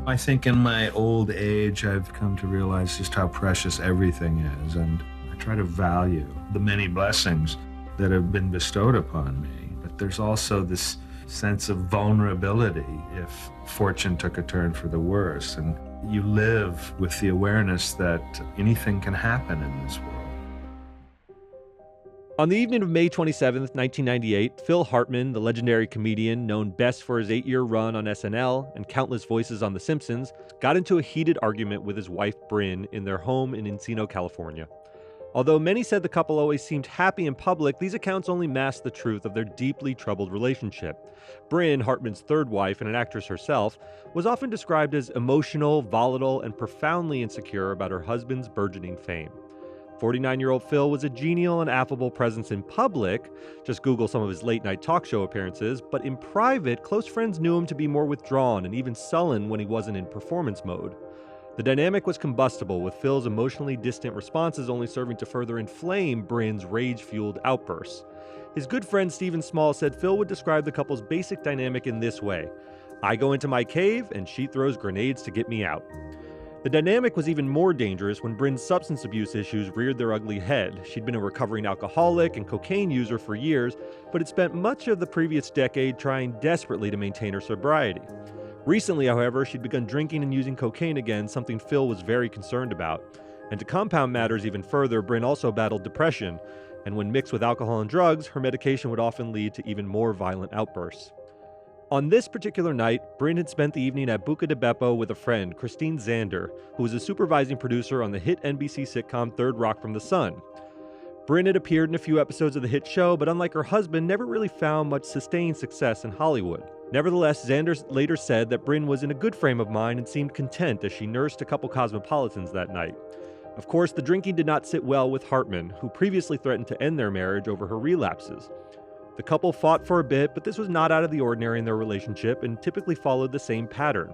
I think in my old age, I've come to realize just how precious everything is, and I try to value the many blessings that have been bestowed upon me. But there's also this sense of vulnerability if fortune took a turn for the worse, and you live with the awareness that anything can happen in this world. On the evening of May 27th, 1998, Phil Hartman, the legendary comedian known best for his 8-year run on SNL and countless voices on The Simpsons, got into a heated argument with his wife Bryn in their home in Encino, California. Although many said the couple always seemed happy in public, these accounts only masked the truth of their deeply troubled relationship. Bryn, Hartman's third wife and an actress herself, was often described as emotional, volatile, and profoundly insecure about her husband's burgeoning fame. 49-year-old Phil was a genial and affable presence in public, just Google some of his late-night talk show appearances, but in private, close friends knew him to be more withdrawn and even sullen when he wasn't in performance mode. The dynamic was combustible, with Phil's emotionally distant responses only serving to further inflame Bryn's rage-fueled outbursts. His good friend Stephen Small said Phil would describe the couple's basic dynamic in this way: "I go into my cave and she throws grenades to get me out." The dynamic was even more dangerous when Bryn's substance abuse issues reared their ugly head. She'd been a recovering alcoholic and cocaine user for years, but had spent much of the previous decade trying desperately to maintain her sobriety. Recently, however, she'd begun drinking and using cocaine again, something Phil was very concerned about. And to compound matters even further, Bryn also battled depression, and when mixed with alcohol and drugs, her medication would often lead to even more violent outbursts. On this particular night, Bryn had spent the evening at Buca di Beppo with a friend, Christine Zander, who was a supervising producer on the hit NBC sitcom Third Rock from the Sun. Bryn had appeared in a few episodes of the hit show, but unlike her husband, never really found much sustained success in Hollywood. Nevertheless, Zander later said that Bryn was in a good frame of mind and seemed content as she nursed a couple cosmopolitans that night. Of course, the drinking did not sit well with Hartman, who previously threatened to end their marriage over her relapses. The couple fought for a bit, but this was not out of the ordinary in their relationship and typically followed the same pattern.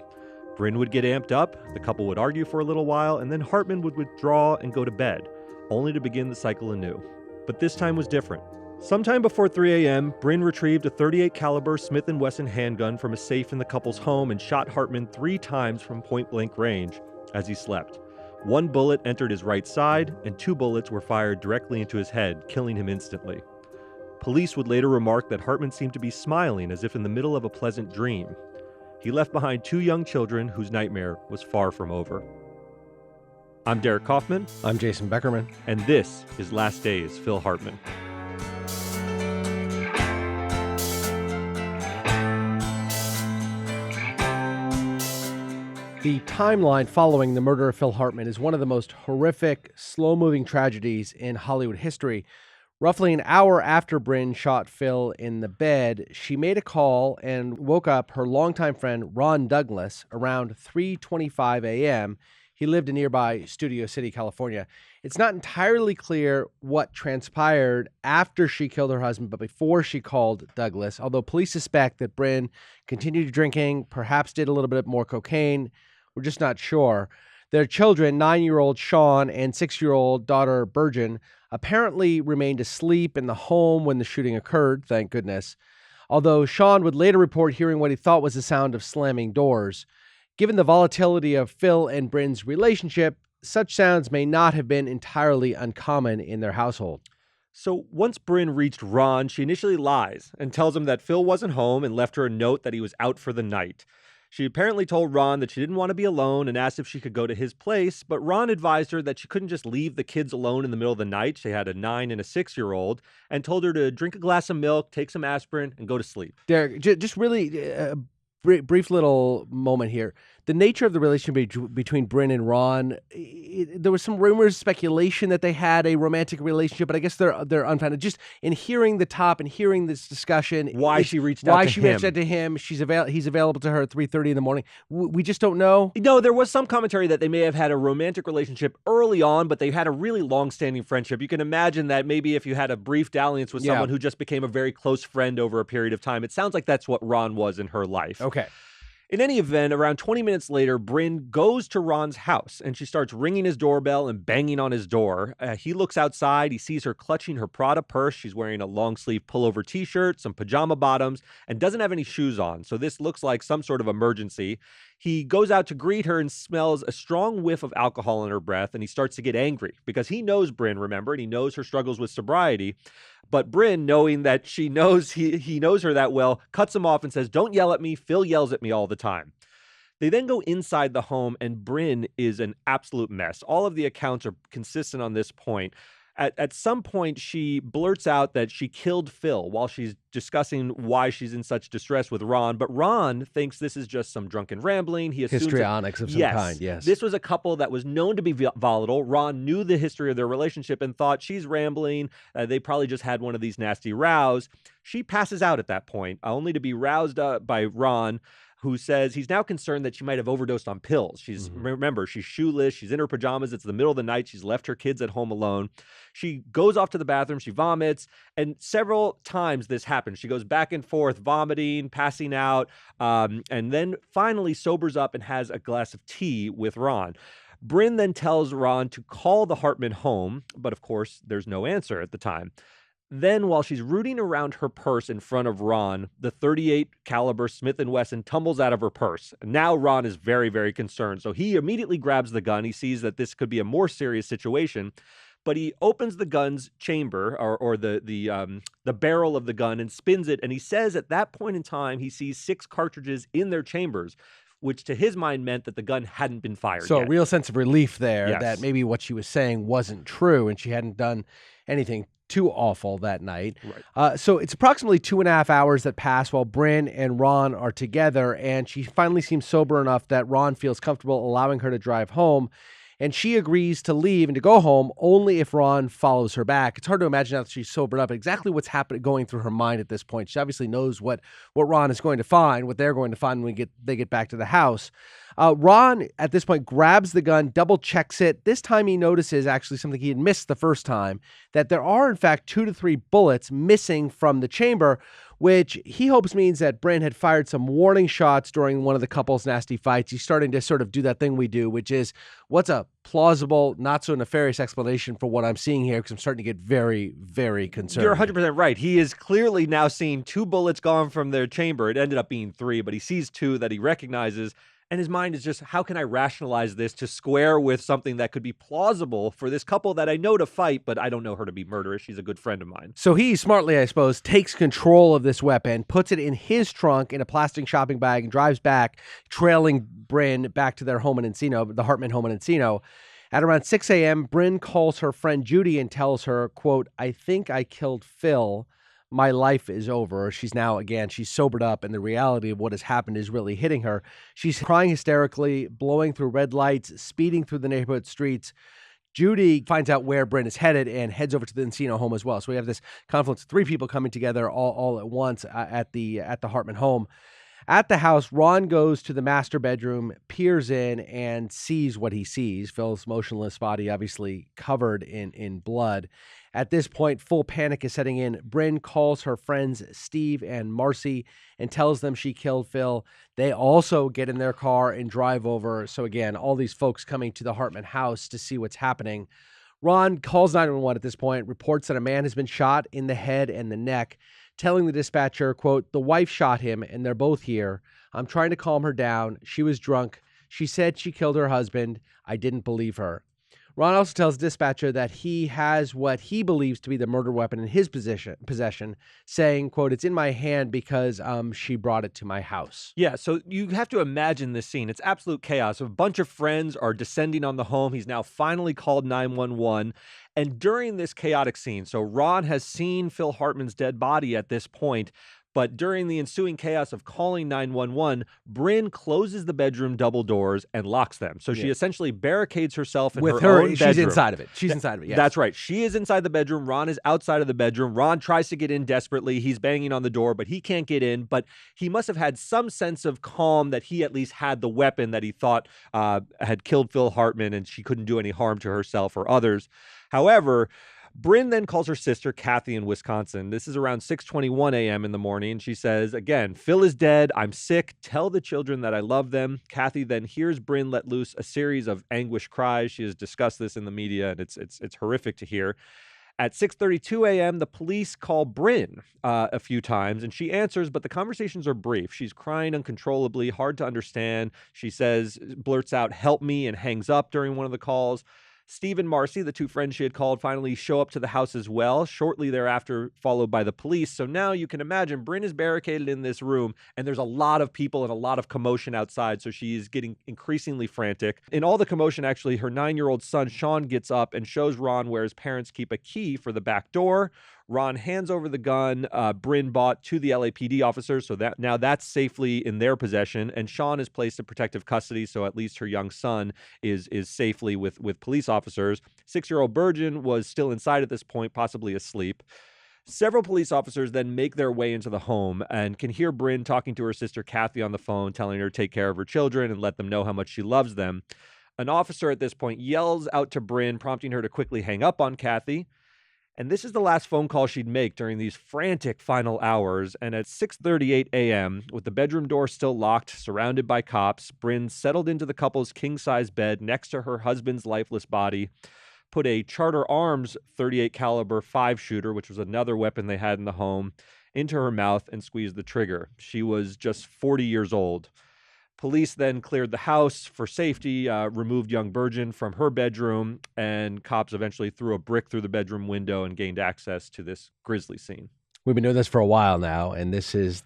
Bryn would get amped up, the couple would argue for a little while, and then Hartman would withdraw and go to bed, only to begin the cycle anew. But this time was different. Sometime before 3 a.m., Bryn retrieved a .38 caliber Smith & Wesson handgun from a safe in the couple's home and shot Hartman 3 times from point-blank range as he slept. 1 bullet entered his right side, and 2 bullets were fired directly into his head, killing him instantly. Police would later remark that Hartman seemed to be smiling as if in the middle of a pleasant dream. He left behind 2 young children whose nightmare was far from over. I'm Derek Kaufman. I'm Jason Becerkman. And this is Last Days, Phil Hartman. The timeline following the murder of Phil Hartman is one of the most horrific, slow-moving tragedies in Hollywood history. Roughly an hour after Bryn shot Phil in the bed, she made a call and woke up her longtime friend Ron Douglas around 3:25 a.m. He lived in nearby Studio City, California. It's not entirely clear what transpired after she killed her husband, but before she called Douglas, although police suspect that Bryn continued drinking, perhaps did a little bit more cocaine. We're just not sure. Their children, 9-year-old Sean and 6-year-old daughter Burgeon, apparently remained asleep in the home when the shooting occurred, thank goodness, although Sean would later report hearing what he thought was the sound of slamming doors. Given the volatility of Phil and Bryn's relationship, such sounds may not have been entirely uncommon in their household. So once Bryn reached Ron, she initially lies and tells him that Phil wasn't home and left her a note that he was out for the night. She apparently told Ron that she didn't want to be alone and asked if she could go to his place, but Ron advised her that she couldn't just leave the kids alone in the middle of the night. She had a 9 and a 6-year-old, and told her to drink a glass of milk, take some aspirin, and go to sleep. Derek, just really brief little moment here. The nature of the relationship between Bryn and Ron, there was some rumors, speculation that they had a romantic relationship, but I guess they're unfounded. Just in hearing the top and hearing this discussion, why she reached out to him, he's available to her at 3:30 in the morning. We just don't know. No, there was some commentary that they may have had a romantic relationship early on, but they had a really long-standing friendship. You can imagine that maybe if you had a brief dalliance with someone who just became a very close friend over a period of time, it sounds like that's what Ron was in her life. Okay. In any event, around 20 minutes later, Bryn goes to Ron's house and she starts ringing his doorbell and banging on his door. He looks outside. He sees her clutching her Prada purse. She's wearing a long sleeve pullover t-shirt, some pajama bottoms, and doesn't have any shoes on. So this looks like some sort of emergency. He goes out to greet her and smells a strong whiff of alcohol in her breath, and he starts to get angry because he knows Bryn, remember, and he knows her struggles with sobriety. But Bryn, knowing that she knows he knows her that well, cuts him off and says, "Don't yell at me. Phil yells at me all the time." They then go inside the home, and Bryn is an absolute mess. All of the accounts are consistent on this point. At some point, she blurts out that she killed Phil while she's discussing why she's in such distress with Ron. But Ron thinks this is just some drunken rambling. He assumes histrionics of some kind, yes. This was a couple that was known to be volatile. Ron knew the history of their relationship and thought she's rambling. They probably just had one of these nasty rows. She passes out at that point, only to be roused up by Ron, who says he's now concerned that she might have overdosed on pills. Remember, she's shoeless. She's in her pajamas. It's the middle of the night. She's left her kids at home alone. She goes off to the bathroom. She vomits. And several times this happens. She goes back and forth, vomiting, passing out, and then finally sobers up and has a glass of tea with Ron. Bryn then tells Ron to call the Hartman home, but of course, there's no answer at the time. Then, while she's rooting around her purse in front of Ron, the .38 caliber Smith & Wesson tumbles out of her purse. Now Ron is very, very concerned. So he immediately grabs the gun. He sees that this could be a more serious situation, but he opens the gun's chamber or the barrel of the gun and spins it. And he says at that point in time, he sees 6 cartridges in their chambers, which to his mind meant that the gun hadn't been fired So yet. a real sense of relief there Yes. that maybe what she was saying wasn't true and she hadn't done anything too awful that night. Right. So it's approximately 2.5 hours that pass while Bryn and Ron are together, and she finally seems sober enough that Ron feels comfortable allowing her to drive home. And she agrees to leave and to go home only if Ron follows her back. It's hard to imagine now that she's sobered up exactly what's happening, going through her mind at this point. She obviously knows what Ron is going to find, what they're going to find when they get back to the house. Ron, at this point, grabs the gun, double checks it. This time he notices actually something he had missed the first time, that there are, in fact, 2 to 3 bullets missing from the chamber, which he hopes means that Bryn had fired some warning shots during one of the couple's nasty fights. He's starting to sort of do that thing we do, which is, what's a plausible, not so nefarious explanation for what I'm seeing here? Because I'm starting to get very, very concerned. You're 100% right. He is clearly now seeing 2 bullets gone from their chamber. It ended up being 3, but he sees 2 that he recognizes. And his mind is just, how can I rationalize this to square with something that could be plausible for this couple that I know to fight, but I don't know her to be murderous. She's a good friend of mine. So he smartly, I suppose, takes control of this weapon, puts it in his trunk in a plastic shopping bag, and drives back, trailing Bryn back to their home in Encino, the Hartman home in Encino. At around 6 a.m., Bryn calls her friend Judy and tells her, quote, "I think I killed Phil. My life is over." She's now, again, she's sobered up, and the reality of what has happened is really hitting her. She's crying hysterically, blowing through red lights, speeding through the neighborhood streets. Judy finds out where Bryn is headed and heads over to the Encino home as well. So we have this confluence of 3 people coming together all at once at the Hartman home. At the house, Ron goes to the master bedroom, peers in, and sees what he sees. Phil's motionless body obviously covered in blood. At this point, full panic is setting in. Bryn calls her friends Steve and Marcy and tells them she killed Phil. They also get in their car and drive over. So again, all these folks coming to the Hartman house to see what's happening. Ron calls 911 at this point, reports that a man has been shot in the head and the neck, telling the dispatcher, quote, "The wife shot him and they're both here. I'm trying to calm her down. She was drunk. She said she killed her husband. I didn't believe her." Ron also tells the dispatcher that he has what he believes to be the murder weapon in his possession, saying, quote, "It's in my hand because she brought it to my house." Yeah, so you have to imagine this scene. It's absolute chaos. A bunch of friends are descending on the home. He's now finally called 911. And during this chaotic scene, so Ron has seen Phil Hartman's dead body at this point, but during the ensuing chaos of calling 911, Bryn closes the bedroom double doors and locks them. So she essentially barricades herself in With her own bedroom. She's inside of it. She's inside of it, yes. That's right. She is inside the bedroom. Ron is outside of the bedroom. Ron tries to get in desperately. He's banging on the door, but he can't get in. But he must have had some sense of calm that he at least had the weapon that he thought had killed Phil Hartman, and she couldn't do any harm to herself or others. However, Bryn then calls her sister, Kathy, in Wisconsin. This is around 6:21 a.m. in the morning. She says, again, Phil is dead. I'm sick. Tell the children that I love them. Kathy then hears Bryn let loose a series of anguished cries. She has discussed this in the media, and it's horrific to hear. At 6:32 a.m., the police call Bryn a few times, and she answers, but the conversations are brief. She's crying uncontrollably, hard to understand. She blurts out, "Help me," and hangs up during one of the calls. Steve and Marcy, the two friends she had called, finally show up to the house as well, shortly thereafter followed by the police. So now you can imagine Bryn is barricaded in this room, and there's a lot of people and a lot of commotion outside, so she's getting increasingly frantic. In all the commotion, actually, her 9-year-old son, Sean, gets up and shows Ron where his parents keep a key for the back door. Ron hands over the gun Bryn bought to the LAPD officers, so that now that's safely in their possession, and Sean is placed in protective custody, so at least her young son is safely with police officers. 6-year-old Burgeon was still inside at this point, possibly asleep. Several police officers then make their way into the home and can hear Bryn talking to her sister Kathy on the phone, telling her to take care of her children and let them know how much she loves them. An officer at this point yells out to Bryn, prompting her to quickly hang up on Kathy. And this is the last phone call she'd make during these frantic final hours. And at 6:38 a.m., with the bedroom door still locked, surrounded by cops, Bryn settled into the couple's king-size bed next to her husband's lifeless body, put a Charter Arms .38 caliber 5-shooter, which was another weapon they had in the home, into her mouth and squeezed the trigger. She was just 40 years old. Police then cleared the house for safety, removed young Burgeon from her bedroom, and cops eventually threw a brick through the bedroom window and gained access to this grisly scene. We've been doing this for a while now, and this is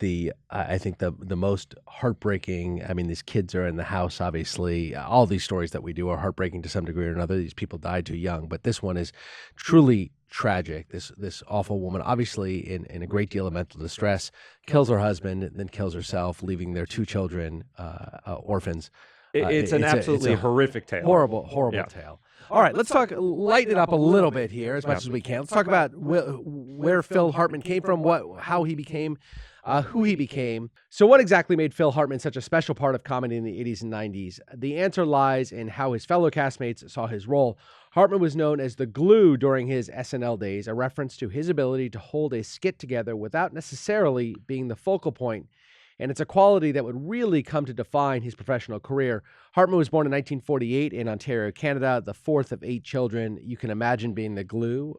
I think the most heartbreaking. I mean, these kids are in the house, obviously. All these stories that we do are heartbreaking to some degree or another. These people died too young, but this one is truly tragic. This awful woman, obviously in a great deal of mental distress, kills her husband, then kills herself, leaving their 2 children orphans. It's an absolutely horrific tale. Horrible tale. All right, let's lighten it up a little bit here as much as we can. Let's talk about where Phil Hartman came from, how he became, who he became. So what exactly made Phil Hartman such a special part of comedy in the 80s and 90s? The answer lies in how his fellow castmates saw his role. Hartman was known as the glue during his SNL days, a reference to his ability to hold a skit together without necessarily being the focal point. And it's a quality that would really come to define his professional career. Hartman was born in 1948 in Ontario, Canada, the 4th of 8 children. You can imagine being the glue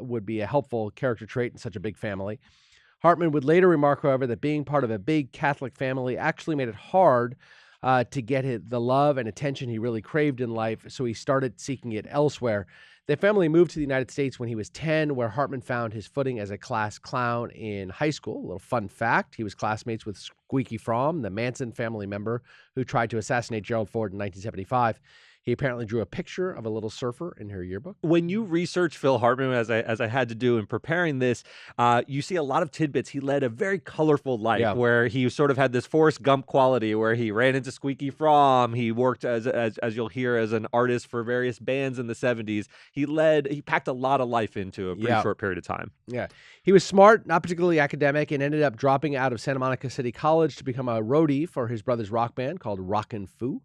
would be a helpful character trait in such a big family. Hartman would later remark, however, that being part of a big Catholic family actually made it hard to get the love and attention he really craved in life, so he started seeking it elsewhere. The family moved to the United States when he was 10, where Hartman found his footing as a class clown in high school. A little fun fact, he was classmates with Squeaky Fromm, the Manson family member who tried to assassinate Gerald Ford in 1975. He apparently drew a picture of a little surfer in her yearbook. When you research Phil Hartman, as I had to do in preparing this, you see a lot of tidbits. He led a very colorful life where he sort of had this Forrest Gump quality where he ran into Squeaky Fromm. He worked as you'll hear as an artist for various bands in the 70s. He packed a lot of life into a pretty short period of time. Yeah. He was smart, not particularly academic, and ended up dropping out of Santa Monica City College to become a roadie for his brother's rock band called Rockin' Foo.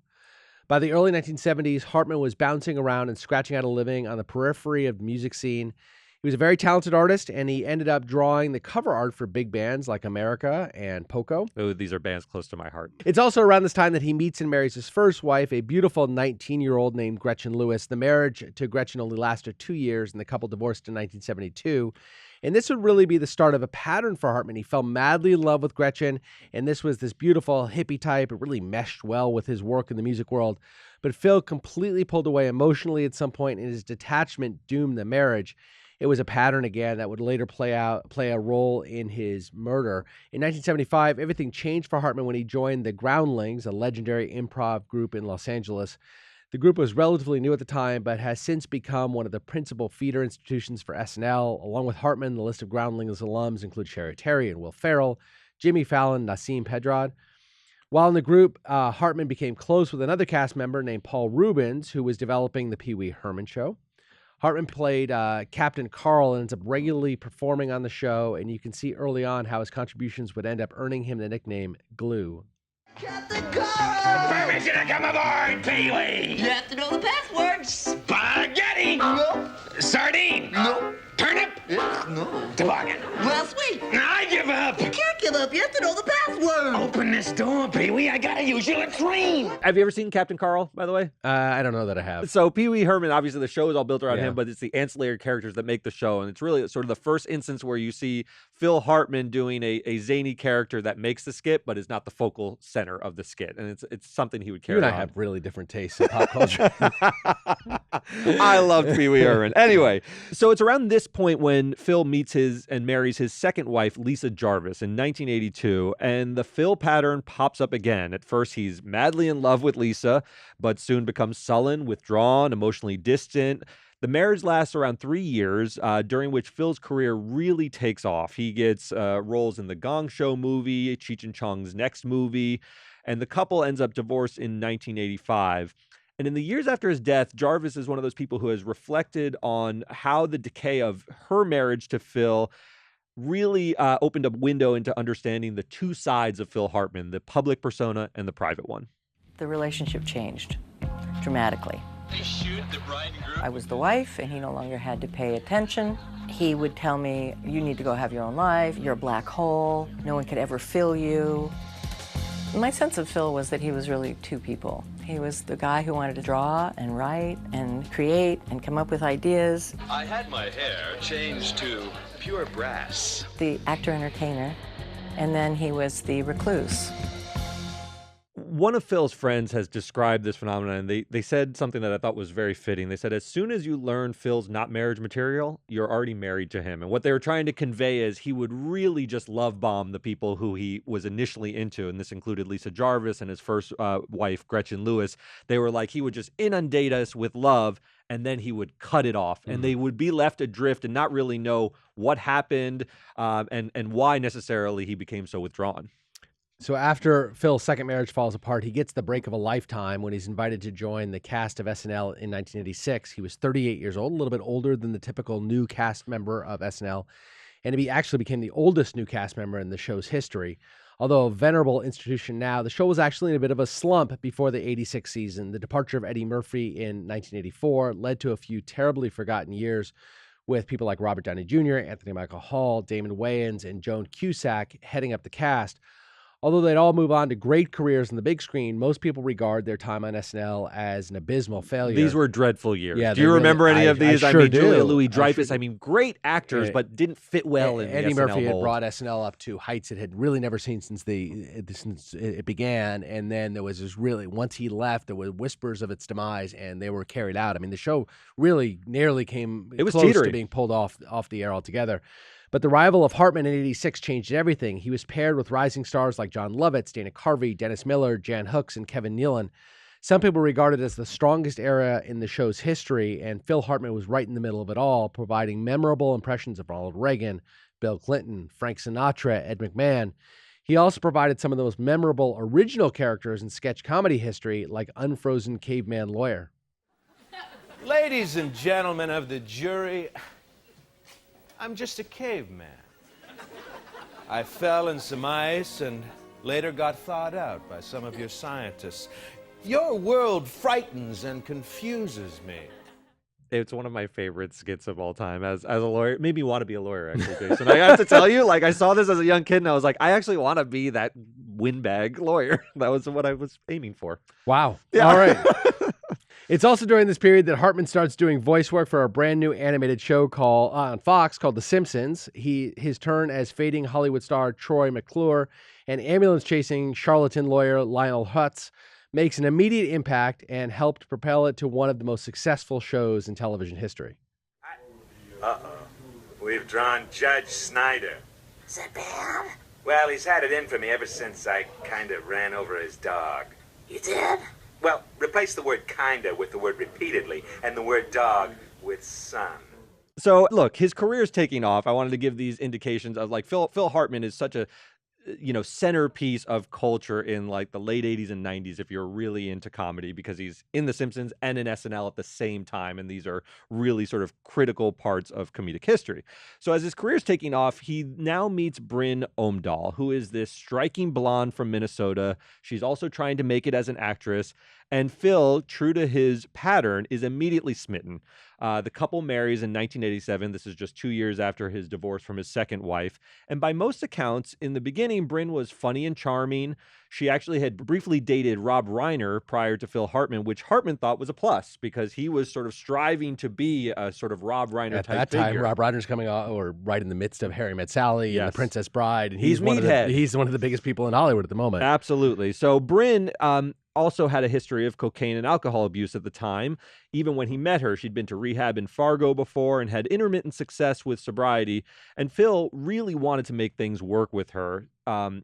By the early 1970s, Hartman was bouncing around and scratching out a living on the periphery of the music scene. He was a very talented artist, and he ended up drawing the cover art for big bands like America and Poco. Oh, these are bands close to my heart. It's also around this time that he meets and marries his first wife, a beautiful 19-year-old named Gretchen Lewis. The marriage to Gretchen only lasted 2 years, and the couple divorced in 1972. And this would really be the start of a pattern for Hartman. He fell madly in love with Gretchen, and this was this beautiful hippie type. It really meshed well with his work in the music world. But Phil completely pulled away emotionally at some point, and his detachment doomed the marriage. It was a pattern again that would later play a role in his murder. In 1975, everything changed for Hartman when he joined the Groundlings, a legendary improv group in Los Angeles. The group was relatively new at the time, but has since become one of the principal feeder institutions for SNL. Along with Hartman, the list of Groundlings alums include Sherry Terry and Will Ferrell, Jimmy Fallon, Nassim Pedrad. While in the group, Hartman became close with another cast member named Paul Rubens, who was developing the Pee Wee Herman Show. Hartman played Captain Carl and ends up regularly performing on the show, and you can see early on how his contributions would end up earning him the nickname Glue. Captain Carl! Permission to come aboard, Pee-wee! You have to know the password. Spaghetti! Sardine. No. Turnip. No. Toboggan. Well, sweet. I give up. You can't give up. You have to know the password. Open this door, Pee-wee. I gotta use your latrine. Have you ever seen Captain Carl, by the way? I don't know that I have. So Pee Wee Herman, obviously the show is all built around Yeah. him, but it's the ancillary characters that make the show. And it's really sort of the first instance where you see Phil Hartman doing a zany character that makes the skit, but is not the focal center of the skit. And it's something he would carry You and I on. have really different tastes in pop culture. I loved Pee Wee Herman. Anyway, so it's around this point when Phil meets and marries his second wife, Lisa Jarvis, in 1982, and the Phil pattern pops up again. At first, he's madly in love with Lisa, but soon becomes sullen, withdrawn, emotionally distant. The marriage lasts around 3 years, during which Phil's career really takes off. He gets roles in the Gong Show movie, Cheech and Chong's next movie, and the couple ends up divorced in 1985. And in the years after his death, Jarvis is one of those people who has reflected on how the decay of her marriage to Phil really opened a window into understanding the two sides of Phil Hartman, the public persona and the private one. The relationship changed dramatically. I was the wife, and he no longer had to pay attention. He would tell me, you need to go have your own life, you're a black hole, no one could ever fill you. My sense of Phil was that he was really two people. He was the guy who wanted to draw and write and create and come up with ideas. I had my hair changed to pure brass. The actor-entertainer, and then he was the recluse. One of Phil's friends has described this phenomenon, and they said something that I thought was very fitting. They said, as soon as you learn Phil's not marriage material, you're already married to him. And what they were trying to convey is he would really just love bomb the people who he was initially into. And this included Lisa Jarvis and his first wife, Gretchen Lewis. They were like, he would just inundate us with love, and then he would cut it off. And they would be left adrift and not really know what happened and why necessarily he became so withdrawn. So after Phil's second marriage falls apart, he gets the break of a lifetime when he's invited to join the cast of SNL in 1986. He was 38 years old, a little bit older than the typical new cast member of SNL, and he actually became the oldest new cast member in the show's history. Although a venerable institution now, the show was actually in a bit of a slump before the 86 season. The departure of Eddie Murphy in 1984 led to a few terribly forgotten years with people like Robert Downey Jr., Anthony Michael Hall, Damon Wayans, and Joan Cusack heading up the cast. Although they'd all move on to great careers on the big screen, most people regard their time on SNL as an abysmal failure. These were dreadful years. Yeah, do you remember any of these? I sure mean, do. Julia Louis-Dreyfus. I mean, great actors, Yeah. but didn't fit well in Eddie the SNL Murphy had mold. brought SNL up to heights it had really never seen since it began. And then there was this really, once he left, there were whispers of its demise, and they were carried out. I mean, the show really nearly came It was close teetering. to being pulled off the air altogether. But the arrival of Hartman in 86 changed everything. He was paired with rising stars like John Lovitz, Dana Carvey, Dennis Miller, Jan Hooks, and Kevin Nealon. Some people regard it as the strongest era in the show's history, and Phil Hartman was right in the middle of it all, providing memorable impressions of Ronald Reagan, Bill Clinton, Frank Sinatra, Ed McMahon. He also provided some of the most memorable original characters in sketch comedy history, like Unfrozen Caveman Lawyer. Ladies and gentlemen of the jury, I'm just a caveman. I fell in some ice and later got thawed out by some of your scientists. Your world frightens and confuses me. It's one of my favorite skits of all time. As a lawyer, it made me want to be a lawyer, actually, Jason. I have to tell you, like, I saw this as a young kid, and I was like, I actually want to be that windbag lawyer. That was what I was aiming for. Wow. Yeah. All right. It's also during this period that Hartman starts doing voice work for a brand new animated show on Fox called The Simpsons. His turn as fading Hollywood star Troy McClure and ambulance-chasing charlatan lawyer Lionel Hutz makes an immediate impact and helped propel it to one of the most successful shows in television history. Uh-oh. We've drawn Judge Snyder. Is it bad? Well, he's had it in for me ever since I kind of ran over his dog. You did? Well, replace the word kinda with the word repeatedly and the word dog with son. So, look, his career's taking off. I wanted to give these indications of, like, Phil Hartman is such a centerpiece of culture in, like, the late 80s and 90s if you're really into comedy, because he's in The Simpsons and in SNL at the same time, and these are really sort of critical parts of comedic history. So as his career's taking off, he now meets Bryn Omdahl, who is this striking blonde from Minnesota. She's also trying to make it as an actress, and Phil, true to his pattern, is immediately smitten. The couple marries in 1987. This is just 2 years after his divorce from his second wife. And by most accounts, in the beginning, Bryn was funny and charming. She actually had briefly dated Rob Reiner prior to Phil Hartman, which Hartman thought was a plus because he was sort of striving to be a sort of Rob Reiner At type that time, figure. Rob Reiner's coming on, or right in the midst of Harry Met Sally and The Yes. Princess Bride. And He's meathead. He's one of the biggest people in Hollywood at the moment. Absolutely. So Bryn also had a history of cocaine and alcohol abuse at the time. Even when he met her, she'd been to rehab in Fargo before and had intermittent success with sobriety. And Phil really wanted to make things work with her.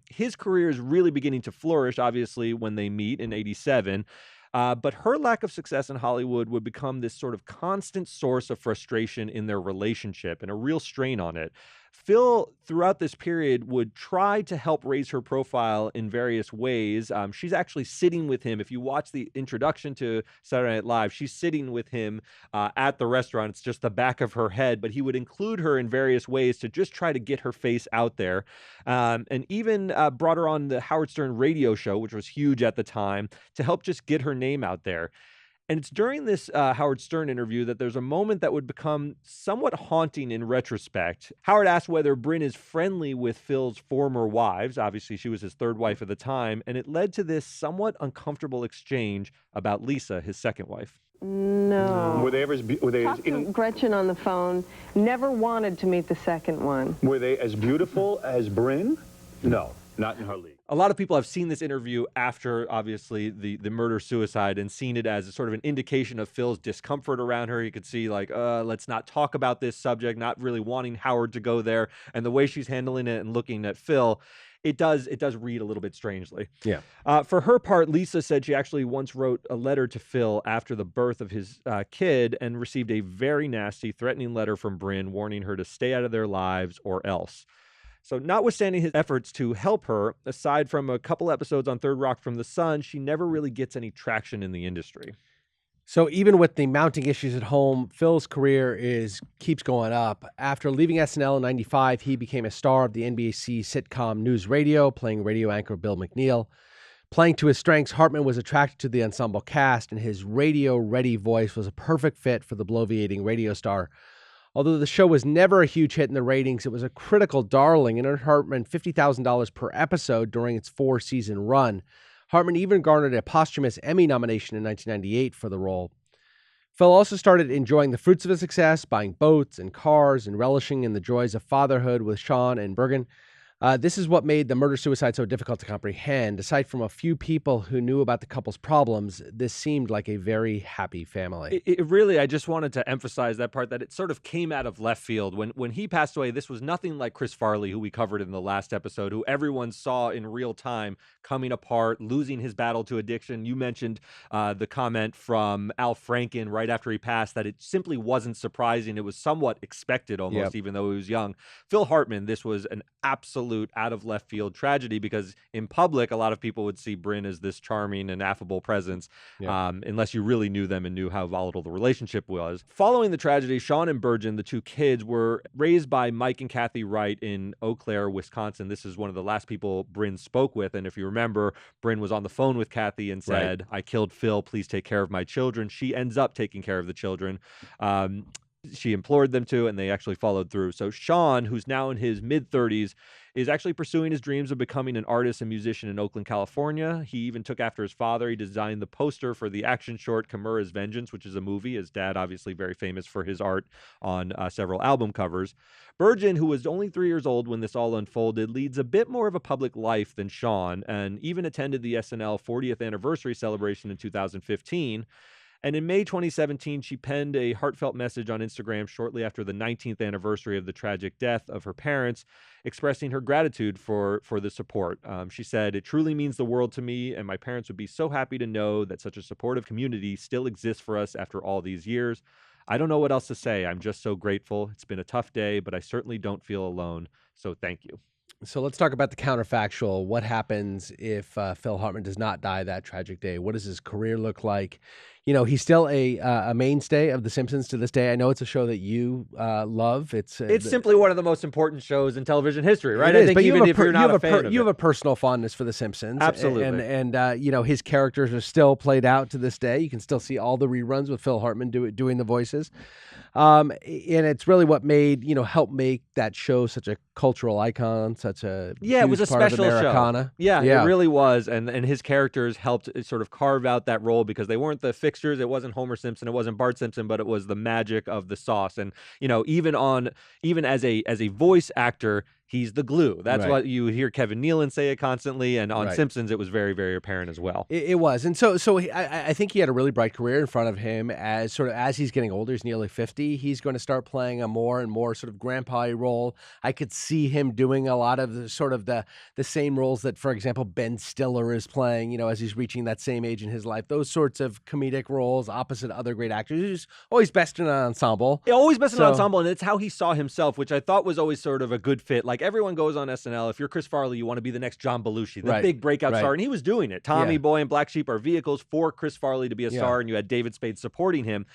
His career is really beginning to flourish, obviously, when they meet in 87. But her lack of success in Hollywood would become this sort of constant source of frustration in their relationship and a real strain on it. Phil, throughout this period, would try to help raise her profile in various ways. She's actually sitting with him. If you watch the introduction to Saturday Night Live, she's sitting with him at the restaurant. It's just the back of her head, but he would include her in various ways to just try to get her face out there. And even brought her on the Howard Stern radio show, which was huge at the time, to help just get her name out there. And it's during this Howard Stern interview that there's a moment that would become somewhat haunting in retrospect. Howard asked whether Bryn is friendly with Phil's former wives. Obviously, she was his third wife at the time. And it led to this somewhat uncomfortable exchange about Lisa, his second wife. No. Were they ever Talked to Gretchen on the phone. Never wanted to meet the second one. were they as beautiful as Bryn? No, not in her league. A lot of people have seen this interview after, obviously, the murder-suicide and seen it as a sort of an indication of Phil's discomfort around her. You could see, like, let's not talk about this subject, not really wanting Howard to go there. And the way she's handling it and looking at Phil, it does read a little bit strangely. Yeah. For her part, Lisa said she actually once wrote a letter to Phil after the birth of his kid and received a very nasty, threatening letter from Bryn warning her to stay out of their lives or else. So notwithstanding his efforts to help her, aside from a couple episodes on Third Rock from the Sun, she never really gets any traction in the industry. So even with the mounting issues at home, Phil's career keeps going up. After leaving SNL in 95, he became a star of the NBC sitcom News Radio, playing radio anchor Bill McNeil. Playing to his strengths, Hartman was attracted to the ensemble cast, and his radio-ready voice was a perfect fit for the bloviating radio star. Although the show was never a huge hit in the ratings, it was a critical darling and earned Hartman $50,000 per episode during its 4-season run. Hartman even garnered a posthumous Emmy nomination in 1998 for the role. Phil also started enjoying the fruits of his success, buying boats and cars and relishing in the joys of fatherhood with Sean and Bergen. This is what made the murder-suicide so difficult to comprehend. Aside from a few people who knew about the couple's problems, this seemed like a very happy family. It really, I just wanted to emphasize that part, that it sort of came out of left field. When he passed away, this was nothing like Chris Farley, who we covered in the last episode, who everyone saw in real time coming apart, losing his battle to addiction. You mentioned the comment from Al Franken right after he passed that it simply wasn't surprising. It was somewhat expected almost, even though he was young. Phil Hartman, this was an absolute out of left field tragedy, because in public, a lot of people would see Bryn as this charming and affable presence, unless you really knew them and knew how volatile the relationship was. Following the tragedy, Sean and Bergen, the two kids, were raised by Mike and Kathy Wright in Eau Claire, Wisconsin. This is one of the last people Bryn spoke with. And if you remember, Bryn was on the phone with Kathy and said, I killed Phil, please take care of my children. She ends up taking care of the children. She implored them to, and they actually followed through. So Sean, who's now in his mid-30s, is actually pursuing his dreams of becoming an artist and musician in Oakland, California. He even took after his father. He designed the poster for the action short Kimura's Vengeance, which is a movie. His dad, obviously very famous for his art on several album covers. Bergen, who was only 3 years old when this all unfolded, leads a bit more of a public life than Sean, and even attended the SNL 40th anniversary celebration in 2015. And in May 2017, she penned a heartfelt message on Instagram shortly after the 19th anniversary of the tragic death of her parents, expressing her gratitude for the support. She said, "It truly means the world to me, and my parents would be so happy to know that such a supportive community still exists for us after all these years. I don't know what else to say. I'm just so grateful. It's been a tough day, but I certainly don't feel alone. So thank you." So let's talk about the counterfactual. What happens if Phil Hartman does not die that tragic day? What does his career look like? he's still a mainstay of The Simpsons to this day. I know it's a show that you love. It's simply one of the most important shows in television history, right? It is, I think but even if you're not a fan of you it. have a personal fondness for The Simpsons. Absolutely. And his characters are still played out to this day. You can still see all the reruns with Phil Hartman doing the voices. And it's really what made, helped make that show such a cultural icon, such a it was a part special of Americana. show. Yeah, it really was. And his characters helped sort of carve out that role because they weren't the fixtures. It wasn't Homer Simpson. It wasn't Bart Simpson, but it was the magic of the sauce. And, even as a voice actor, he's the glue. That's what you hear Kevin Nealon say it constantly. And on Simpsons, it was very, very apparent as well. It was. And so I think he had a really bright career in front of him as he's getting older. He's nearly 50. He's going to start playing a more and more sort of grandpa role. I could see him doing a lot of the same roles that, for example, Ben Stiller is playing, as he's reaching that same age in his life. Those sorts of comedic roles opposite other great actors. He's always best in an ensemble. Yeah, always best in an ensemble. And it's how he saw himself, which I thought was always sort of a good fit. Like everyone goes on SNL. If you're Chris Farley, you want to be the next John Belushi, the big breakout star. And he was doing it. Tommy Boy and Black Sheep are vehicles for Chris Farley to be a star, and you had David Spade supporting him.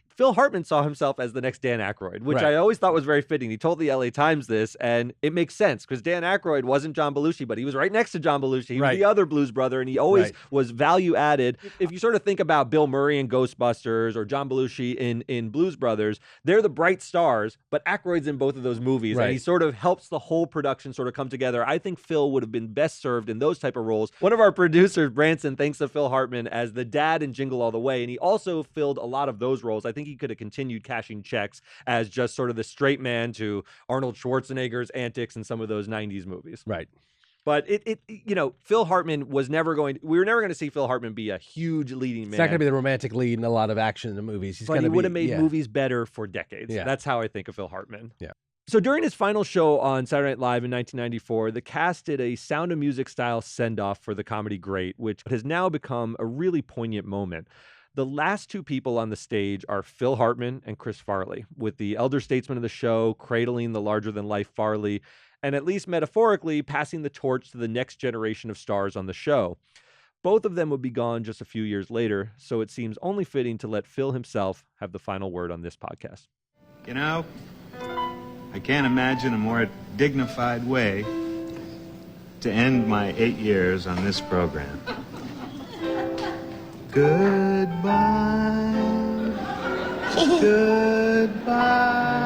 Phil Hartman saw himself as the next Dan Aykroyd, which I always thought was very fitting. He told the LA Times this, and it makes sense because Dan Aykroyd wasn't John Belushi, but he was right next to John Belushi. He was the other blues brother, and he always was value added. If you sort of think about Bill Murray in Ghostbusters or John Belushi in Blues Brothers, they're the bright stars, but Aykroyd's in both of those movies, and he sort of helps the whole production sort of come together. I think Phil would have been best served in those type of roles. One of our producers, Branson, thinks of Phil Hartman as the dad in Jingle All the Way, and he also filled a lot of those roles. I think he could have continued cashing checks as just sort of the straight man to Arnold Schwarzenegger's antics in some of those 90s movies. Right. But Phil Hartman we were never going to see Phil Hartman be a huge leading man. He's not going to be the romantic lead in a lot of action in the movies. But he would have made movies better for decades. Yeah. That's how I think of Phil Hartman. Yeah. So during his final show on Saturday Night Live in 1994, the cast did a Sound of Music style send-off for the comedy great, which has now become a really poignant moment. The last two people on the stage are Phil Hartman and Chris Farley, with the elder statesman of the show cradling the larger-than-life Farley, and at least metaphorically passing the torch to the next generation of stars on the show. Both of them would be gone just a few years later, so it seems only fitting to let Phil himself have the final word on this podcast. I can't imagine a more dignified way to end my 8 years on this program. Goodbye. Goodbye.